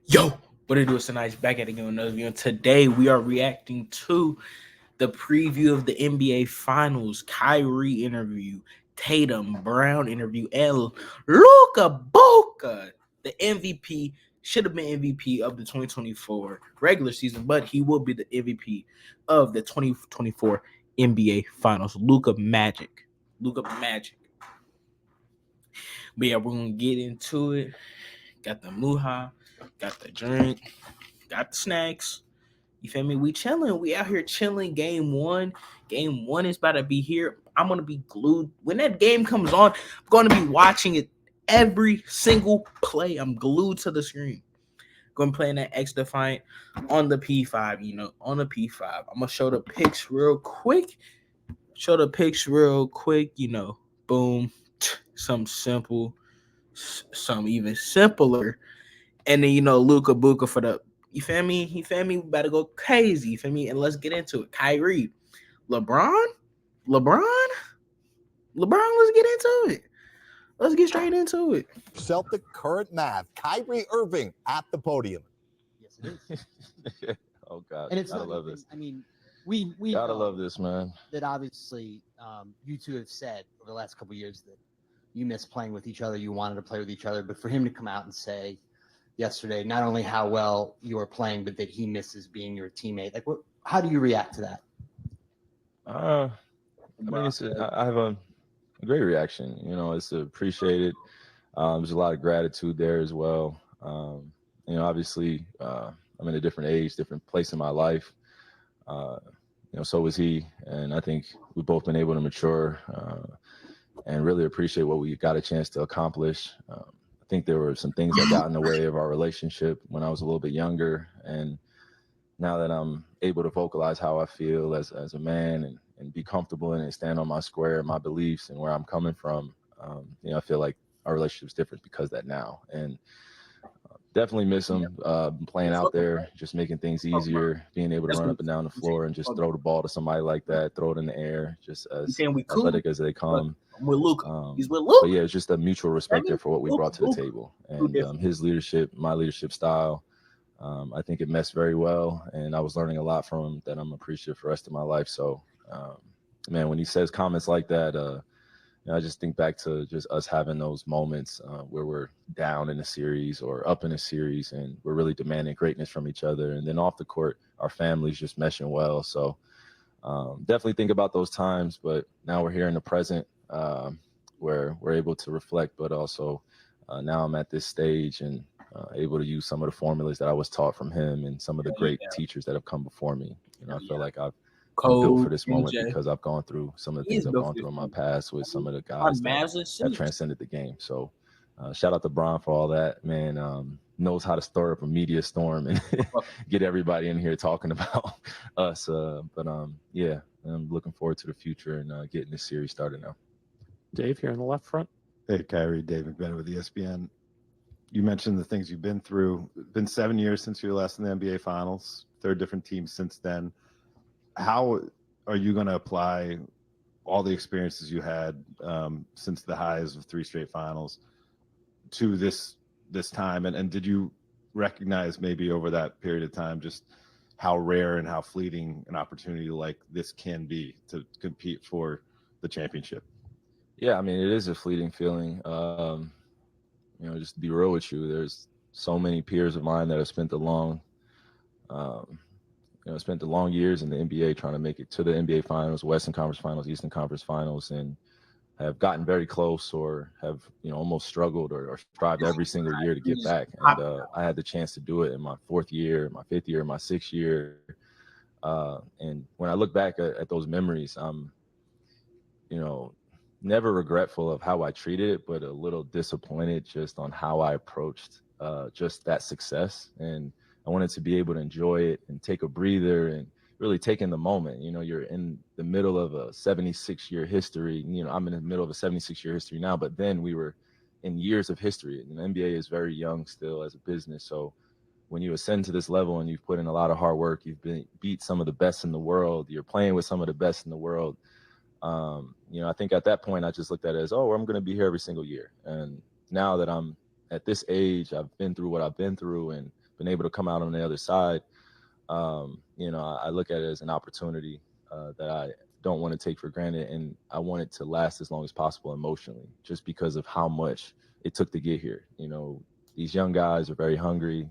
Yo, what it do? It's tonight. Back at it again with another video. Today we are reacting to the preview of the NBA Finals, Kyrie interview, Tatum Brown interview, and Luka Boca, the MVP. Should have been MVP of the 2024 regular season, but he will be the MVP of the 2024 NBA Finals. Luka Magic. Luka Magic. But yeah, we're gonna get into it. Got the muha, got the drink, got the snacks. You feel me? We chilling. We out here chilling. Game one. Game one is about to be here. I'm gonna be glued. When that game comes on, I'm gonna be watching it every single play. I'm glued to the screen. Going to play in that X Defiant on the P5, on the P5. I'm gonna show the pics real quick. Boom. Some simple, some even simpler. And then Luka Buka for the you feel me? You feel me? We better go crazy. You feel me? And let's get into it. Kyrie, LeBron, LeBron, let's get into it. Let's get straight into it. Celtic current Mav, Kyrie Irving at the podium. Yes, it is. Oh God, and it's gotta love this. I mean, we gotta love this, man. That obviously, you two have said over the last couple of years that you miss playing with each other. You wanted to play with each other, but for him to come out and say yesterday not only how well you are playing, but that he misses being your teammate. Like, how do you react to that? I mean, I have a great reaction. It's appreciated. There's a lot of gratitude there as well. Obviously, I'm in a different age, different place in my life. So was he, and I think we've both been able to mature and really appreciate what we got a chance to accomplish. I think there were some things that got in the way of our relationship when I was a little bit younger, and now that I'm able to vocalize how I feel as a man and be comfortable in it, stand on my square, my beliefs, and where I'm coming from, I feel like our relationship is different because of that now. And definitely miss him playing out there, just making things easier, being able to run up and down the floor and just throw the ball to somebody like that, throw it in the air, just as athletic as they come. I'm with Luka. He's with Luka. But yeah, it's just a mutual respect there for what we brought to the table. And his leadership, my leadership style, I think it meshed very well. And I was learning a lot from him that I'm appreciative for the rest of my life. So, man, when he says comments like that, I just think back to just us having those moments where we're down in a series or up in a series and we're really demanding greatness from each other. And then off the court, our families just meshing well. So definitely think about those times. But now we're here in the present where we're able to reflect, but also now I'm at this stage and able to use some of the formulas that I was taught from him and some of the great teachers that have come before me. I feel like I'm built for this moment because I've gone through some of the things I've gone through in my past with some of the guys that have transcended the game. So shout out to Bron for all that, man. Knows how to stir up a media storm and get everybody in here talking about us. Yeah, I'm looking forward to the future and getting this series started now. Dave, here on the left front. Hey, Kyrie, Dave McBennett with ESPN. You mentioned the things you've been through. It's been 7 years since you were last in the NBA Finals, third different team since then. How are you going to apply all the experiences you had since the highs of 3 straight finals to this time? And did you recognize maybe over that period of time just how rare and how fleeting an opportunity like this can be to compete for the championship? Yeah, I mean, it is a fleeting feeling. Just to be real with you, there's so many peers of mine that have spent the long years in the NBA trying to make it to the NBA Finals, Western Conference Finals, Eastern Conference Finals, and have gotten very close or have, almost struggled or strived every single year to get back. And I had the chance to do it in my 4th year, my 5th year, my 6th year. And when I look back at those memories, I'm, never regretful of how I treated it, but a little disappointed just on how I approached just that success. And I wanted to be able to enjoy it and take a breather and really take in the moment. You're in the middle of a 76-year history. I'm in the middle of a 76-year history now, but then we were in years of history. And the NBA is very young still as a business. So when you ascend to this level and you've put in a lot of hard work, you've beat some of the best in the world, you're playing with some of the best in the world. I think at that point I just looked at it as, I'm going to be here every single year. And now that I'm at this age, I've been through what I've been through, and been able to come out on the other side, I look at it as an opportunity that I don't want to take for granted, and I want it to last as long as possible emotionally, just because of how much it took to get here. These young guys are very hungry.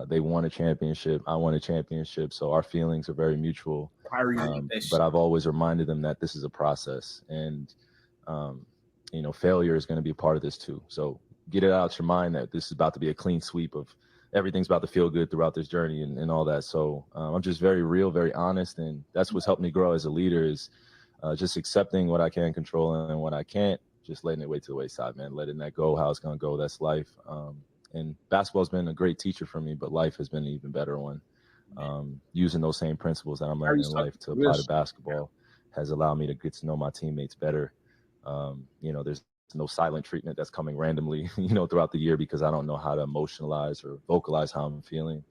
They won a championship. I won a championship. So our feelings are very mutual. But I've always reminded them that this is a process, and failure is going to be a part of this too. So get it out your mind that this is about to be a clean sweep of everything's about to feel good throughout this journey and all that. So I'm just very real, very honest, and that's what's helped me grow as a leader is just accepting what I can control and what I can't, just letting it wait to the wayside, man, letting that go, how it's going to go. That's life. And basketball's been a great teacher for me, but life has been an even better one. Using those same principles that I'm learning in life to apply to basketball has allowed me to get to know my teammates better. There's no silent treatment that's coming randomly, throughout the year because I don't know how to emotionalize or vocalize how I'm feeling.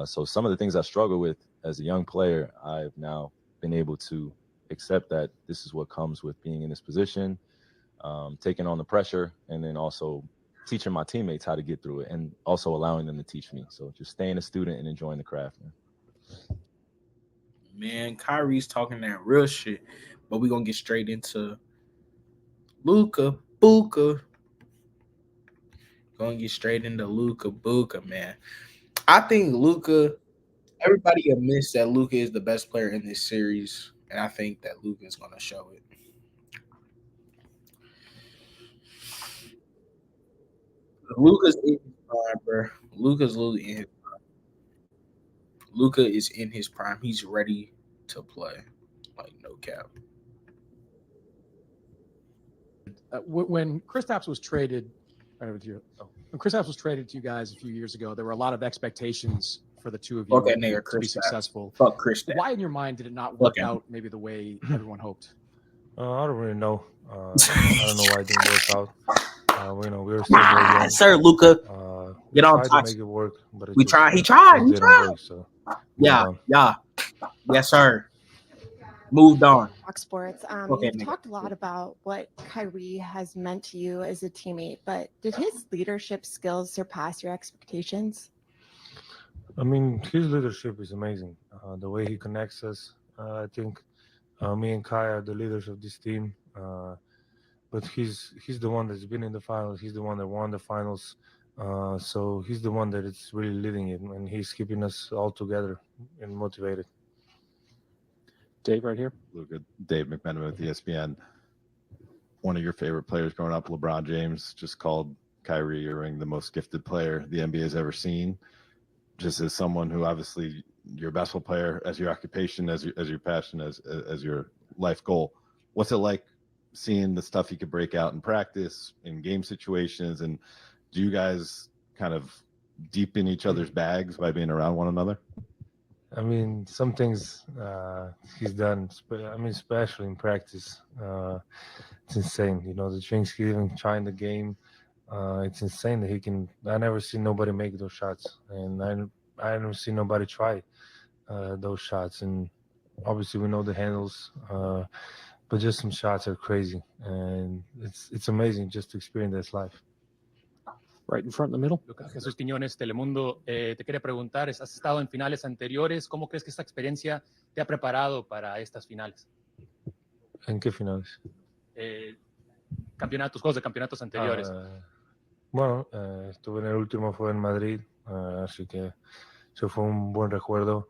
So some of the things I struggle with as a young player, I've now been able to accept that this is what comes with being in this position, taking on the pressure, and then also teaching my teammates how to get through it and also allowing them to teach me. So just staying a student and enjoying the craft, Man, Kyrie's talking that real shit, but we're going to get straight into Luka, Buka. Going to get straight into Luka, Buka, man. I think Luka, everybody admits that Luka is the best player in this series, and I think that Luka is going to show it. Luka's in his prime, bro. Luka's literally in his prime. Luka is in his prime. He's ready to play. Like, no cap. When Kristaps was traded, when Kristaps was traded to you guys a few years ago, there were a lot of expectations for the two of you Fuck that nigga, to be Kristaps. successful. Fuck Kristaps. Why, in your mind, did it not work out maybe the way everyone hoped? I don't really know. I don't know why it didn't work out. We were still very young. Sir, Luka. Get on tried top. to make it work, but We tried. He tried. It didn't work. So yeah. Yes, sir. Moved on. Fox Sports. Okay, You've talked a lot about what Kyrie has meant to you as a teammate, but did his leadership skills surpass your expectations? I mean, his leadership is amazing. The way he connects us, I think me and Kai are the leaders of this team. But he's the one that's been in the finals. He's the one that won the finals. So he's the one that is really leading it, and he's keeping us all together and motivated. Dave, right here. Luka, Dave McMenamin with ESPN. One of your favorite players growing up, LeBron James, just called Kyrie Irving the most gifted player the NBA has ever seen. Just as someone who obviously you're a basketball player as your occupation, as your passion, as your life goal. What's it like seeing the stuff he could break out in practice, in game situations, and do you guys kind of deepen each other's bags by being around one another? I mean, some things he's done, especially in practice, it's insane. The things he even try in the game, it's insane that he can. I never see nobody make those shots, and I never see nobody try those shots. And obviously, we know the handles, but just some shots are crazy, and it's amazing just to experience this life. Right in front in the middle. Lucas, Jesús Quiñones, Telemundo, te quiere preguntar, has estado en finales anteriores, ¿cómo crees que esta experiencia te ha preparado para estas finales? ¿En qué finales? Juegos de campeonatos anteriores. Bueno, estuve en el último, fue en Madrid, así que eso fue un buen recuerdo.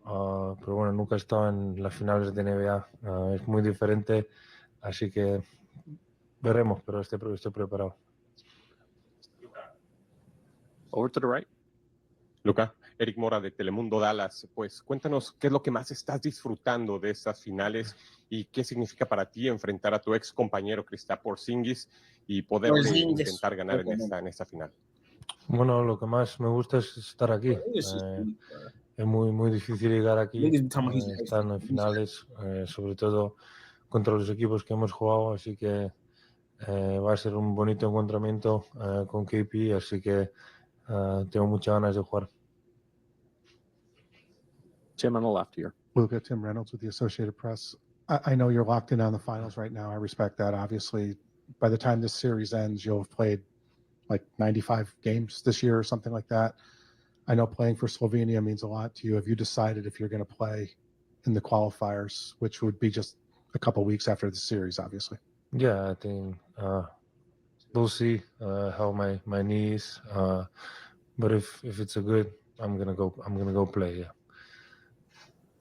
Pero bueno, nunca he estado en las finales de NBA, es muy diferente, así que veremos, pero estoy preparado. Over to the right. Luka, Eric Mora de Telemundo Dallas, pues cuéntanos qué es lo que más estás disfrutando de estas finales y qué significa para ti enfrentar a tu ex compañero Kristaps Porzingis y poder intentar ganar en esta final. Bueno, lo que más me gusta es estar aquí. Es muy difícil llegar aquí, estar en finales, sobre todo contra los equipos que hemos jugado, así que va a ser un bonito encontramiento con KP, así que tengo muchas ganas de jugar. Tim on the left here. Luka, Tim Reynolds with the Associated Press. I know you're locked in on the finals right now. I respect that. Obviously, by the time this series ends, you'll have played like 95 games this year or something like that. I know playing for Slovenia means a lot to you. Have you decided if you're going to play in the qualifiers, which would be just a couple weeks after the series, obviously? Yeah, I think we'll see how my knee is. But if it's a good, I'm gonna go play. Yeah.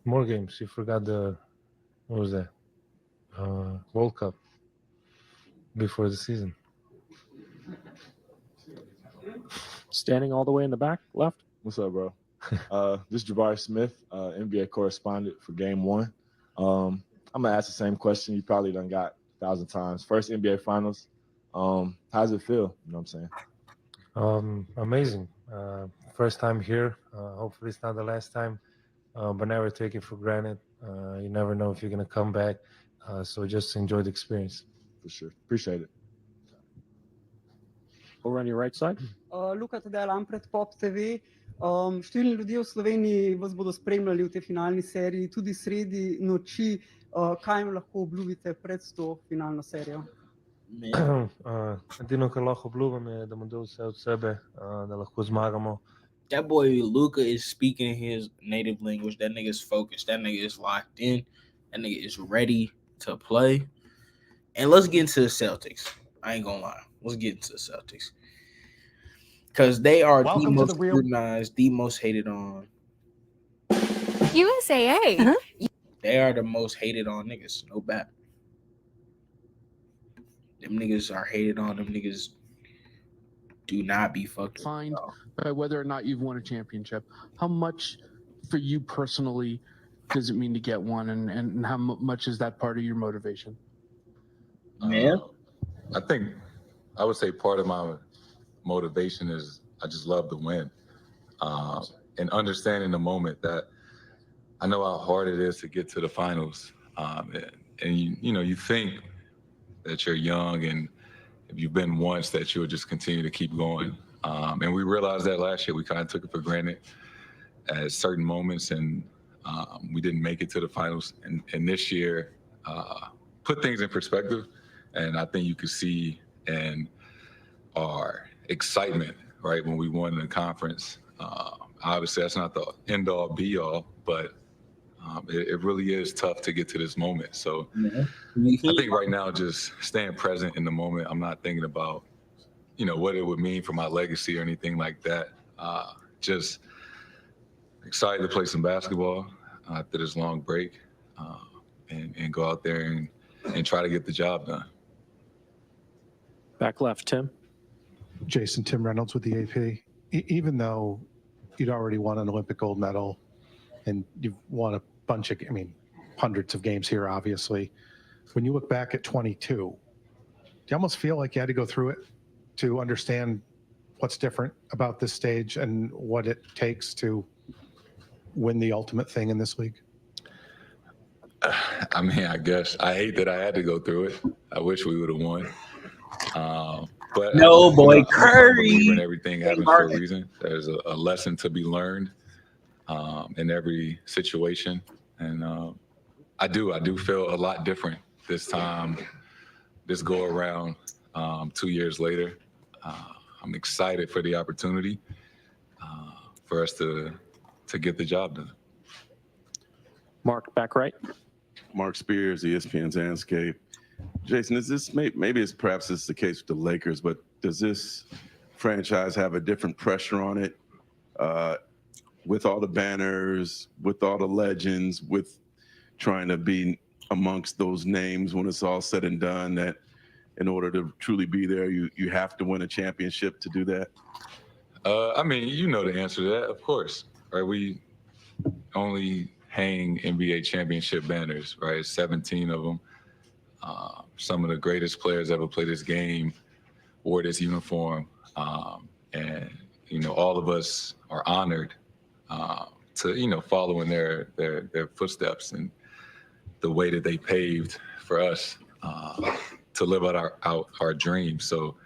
More games. You forgot what was that? World Cup before the season. Standing all the way in the back, left. What's up, bro? This is Jabari Smith, NBA correspondent for Game 1. I'm going to ask the same question you probably done got 1,000 times. First NBA Finals. How does it feel? You know what I'm saying? Amazing. First time here. Hopefully it's not the last time, but never take it for granted. You never know if you're going to come back. So just enjoy the experience. For sure. Appreciate it. Over on your right side. Luka, tedaj Lampret, Pop TV. Številni ljudje v Sloveniji vas bodo spremljali v tej finalni seriji, tudi sredi noči. Kaj jim lahko obljubite pred to finalno serijo? Edino, kar lahko obljubim, je, da bomo dali vse od sebe, da lahko zmagamo. That boy Luka is speaking his native language. That nigga is focused. That nigga is locked in. That nigga is ready to play. And let's get into the Celtics. I ain't gonna lie. Let's get into the Celtics. Because they are the most scrutinized, the most hated on. USAA. Uh-huh. They are the most hated on niggas. No bat. Them niggas are hated on. Them niggas do not be fucking. Find whether or not you've won a championship. How much for you personally does it mean to get one, and how much is that part of your motivation? Man, I think I would say part of my motivation is I just love to win, and understanding the moment that I know how hard it is to get to the finals, and you think that you're young and if you've been once that you'll just continue to keep going, and we realized that last year. We kind of took it for granted at certain moments, and we didn't make it to the finals, and this year put things in perspective, and I think you could see in our excitement, right, when we won the conference. Obviously, that's not the end-all, be-all, but it really is tough to get to this moment. So I think right now, just staying present in the moment. I'm not thinking about, what it would mean for my legacy or anything like that. Just excited to play some basketball after this long break, and go out there and try to get the job done. Back left, Tim. Jayson, Tim Reynolds with the AP. Even though you'd already won an Olympic gold medal and you've won a bunch of, hundreds of games here, obviously, when you look back at 22, do you almost feel like you had to go through it to understand what's different about this stage and what it takes to win the ultimate thing in this league? I guess I hate that I had to go through it. I wish we would have won. But no, boy, Curry. And everything happens for a reason. There's a lesson to be learned in every situation, and I do feel a lot different this time, this go around. 2 years later, I'm excited for the opportunity for us to get the job done. Mark, back right. Mark Spears, ESPN's Landscape. Jayson, is this maybe perhaps it's the case with the Lakers, but does this franchise have a different pressure on it with all the banners, with all the legends, with trying to be amongst those names when it's all said and done, that in order to truly be there, you have to win a championship to do that? You know the answer to that, of course, right? We only hang NBA championship banners, right? 17 of them. Some of the greatest players ever played this game wore this uniform, and all of us are honored to following their footsteps and the way that they paved for us to live out our dreams. So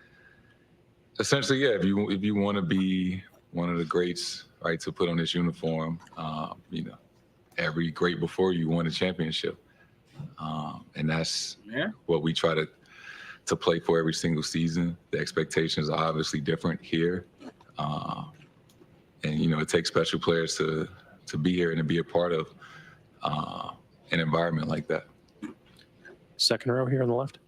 essentially, yeah, if you want to be one of the greats, right, to put on this uniform, every great before you won a championship. And that's what we try to play for every single season. The expectations are obviously different here. And, it takes special players to be here and to be a part of an environment like that. Second row here on the left.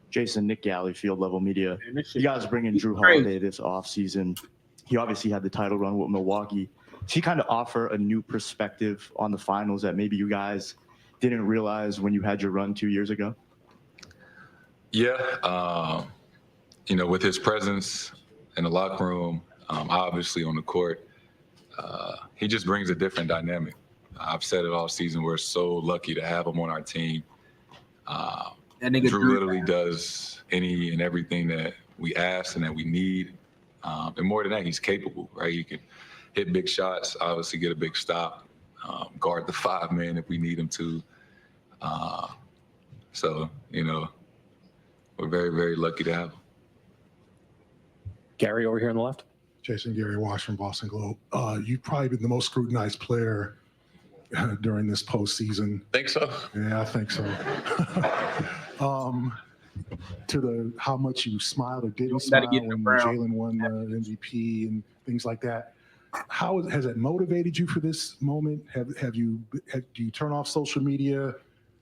Jayson, Nick Galley, Field Level Media. You guys bring in Drew Holiday this offseason. He obviously had the title run with Milwaukee. Does he kind of offer a new perspective on the finals that maybe you guys didn't realize when you had your run 2 years ago? Yeah, with his presence in the locker room, obviously on the court, he just brings a different dynamic. I've said it all season. We're so lucky to have him on our team. That nigga Drew literally does any and everything that we ask and that we need. And more than that, he's capable, right? He can hit big shots, obviously get a big stop, guard the 5-man if we need him to. So, we're very, very lucky to have him. Gary over here on the left. Jason, Gary Wash from Boston Globe. You've probably been the most scrutinized player during this postseason. Think so? Yeah, I think so. To how much you smiled or didn't smile when Jalen won the MVP and things like that. How has it motivated you for this moment? Do you turn off social media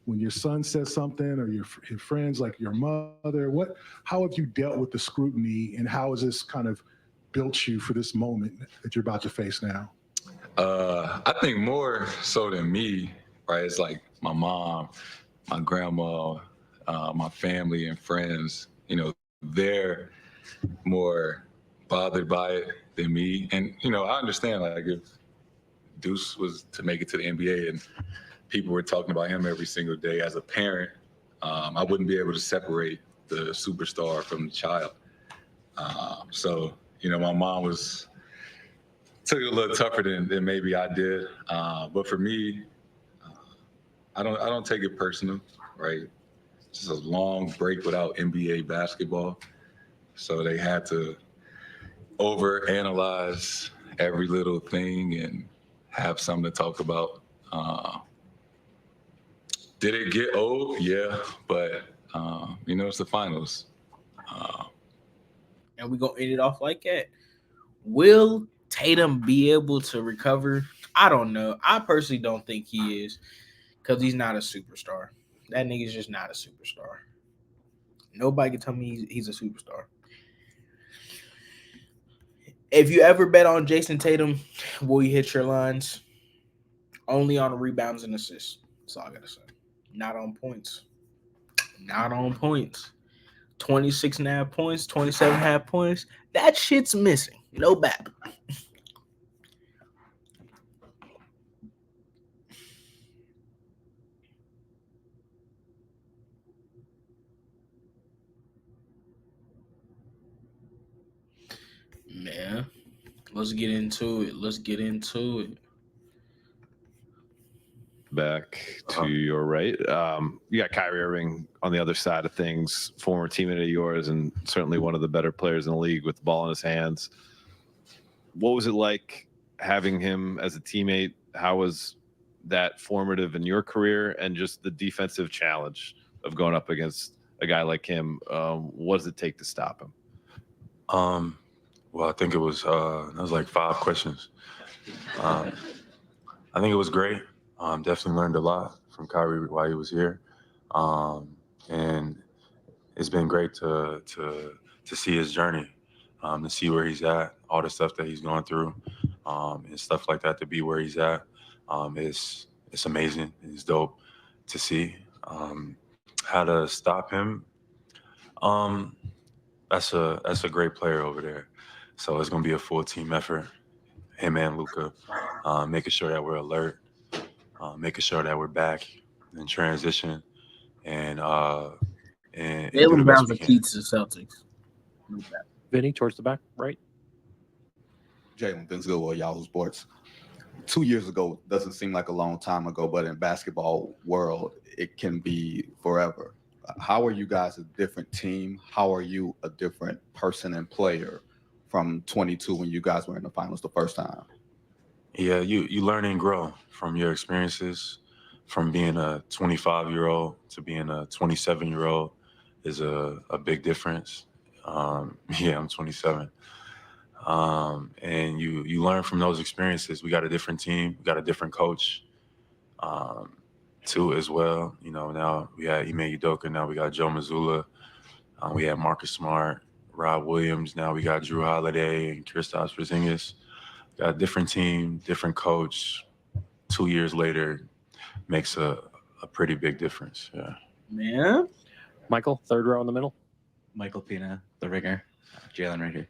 when your son says something, or your friends, like your mother? How have you dealt with the scrutiny, and how has this kind of built you for this moment that you're about to face now? I think more so than me, right? It's like my mom, my grandma, my family and friends, they're more bothered by it than me. And, I understand, like, if Deuce was to make it to the NBA and people were talking about him every single day, as a parent, I wouldn't be able to separate the superstar from the child. So, my mom took it a little tougher than maybe I did. But for me, I don't take it personal, right? It's just a long break without NBA basketball. So they had to overanalyze every little thing and have something to talk about. Did it get old? Yeah, but it's the finals. And we're going to end it off like that. Will Tatum be able to recover? I don't know. I personally don't think he is, because he's not a superstar. That nigga's just not a superstar. Nobody can tell me he's a superstar. If you ever bet on Jayson Tatum, will you hit your lines? Only on rebounds and assists. That's all I got to say. Not on points. Not on points. 26.5 points, 27.5 points. That shit's missing. No bet. Man, let's get into it. Back to your right. You got Kyrie Irving on the other side of things, former teammate of yours, and certainly one of the better players in the league with the ball in his hands. What was it like having him as a teammate? How was that formative in your career, and just the defensive challenge of going up against a guy like him? What does it take to stop him? Well, I think it was like 5 questions. I think it was great. Definitely learned a lot from Kyrie while he was here, and it's been great to see his journey, to see where he's at, all the stuff that he's going through, and stuff like that. To be where he's at, it's amazing. It's dope to see. How to stop him? That's a great player over there. So it's going to be a full team effort, him and Luka, making sure that we're alert, making sure that we're back in transition, and Jaylen Brown's the key to the Celtics. Vinny, towards the back, right. Jalen, Vince Goodwill, Yahoo Sports. 2 years ago doesn't seem like a long time ago, but in basketball world, it can be forever. How are you guys a different team? How are you a different person and player from 22 when you guys were in the finals the first time? Yeah, you learn and grow from your experiences. From being a 25-year-old to being a 27-year-old is a big difference. Yeah, I'm 27. And you learn from those experiences. We got a different team. We got a different coach, too, as well. You know, now we had Ime Udoka. Now we got Joe Mazzulla. We had Marcus Smart, Rob Williams. Now we got Drew Holiday and Kristaps Porzingis. Got a different team, different coach. 2 years later makes a pretty big difference. Yeah. Man. Michael, third row in the middle. Michael Pina, the ringer. Jalen right here.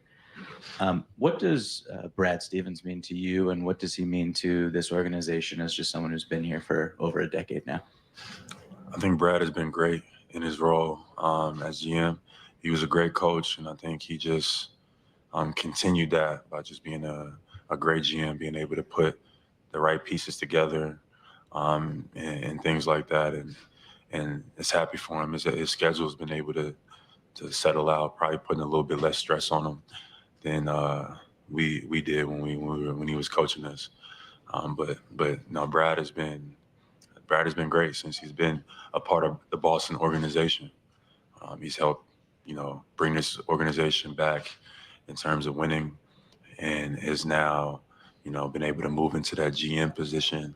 What does Brad Stevens mean to you, and what does he mean to this organization as just someone who's been here for over a decade now? I think Brad has been great in his role as GM. He was a great coach, and I think he just continued that by just being a great GM, being able to put the right pieces together and things like that. And it's happy for him. His schedule has been able to settle out, probably putting a little bit less stress on him than we did when he was coaching us. But no, Brad has been great since he's been a part of the Boston organization. He's helped, bring this organization back in terms of winning, and has now, been able to move into that GM position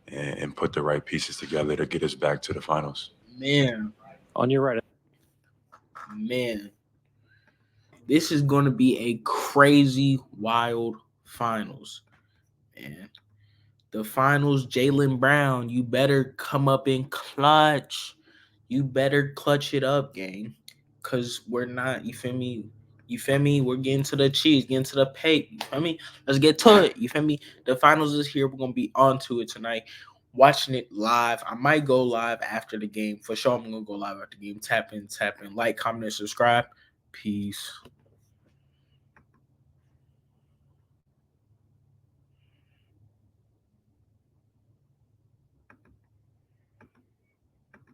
and put the right pieces together to get us back to the finals. Man. On your right. Man. This is going to be a crazy, wild finals. Man. The finals, Jaylen Brown, you better come up in clutch. You better clutch it up, gang. Because we're not, you feel me? You feel me? We're getting to the cheese, getting to the pay. You feel me? Let's get to it. You feel me? The finals is here. We're going to be on to it tonight. Watching it live. I might go live after the game. For sure, I'm going to go live after the game. Tap in, like, comment, and subscribe. Peace.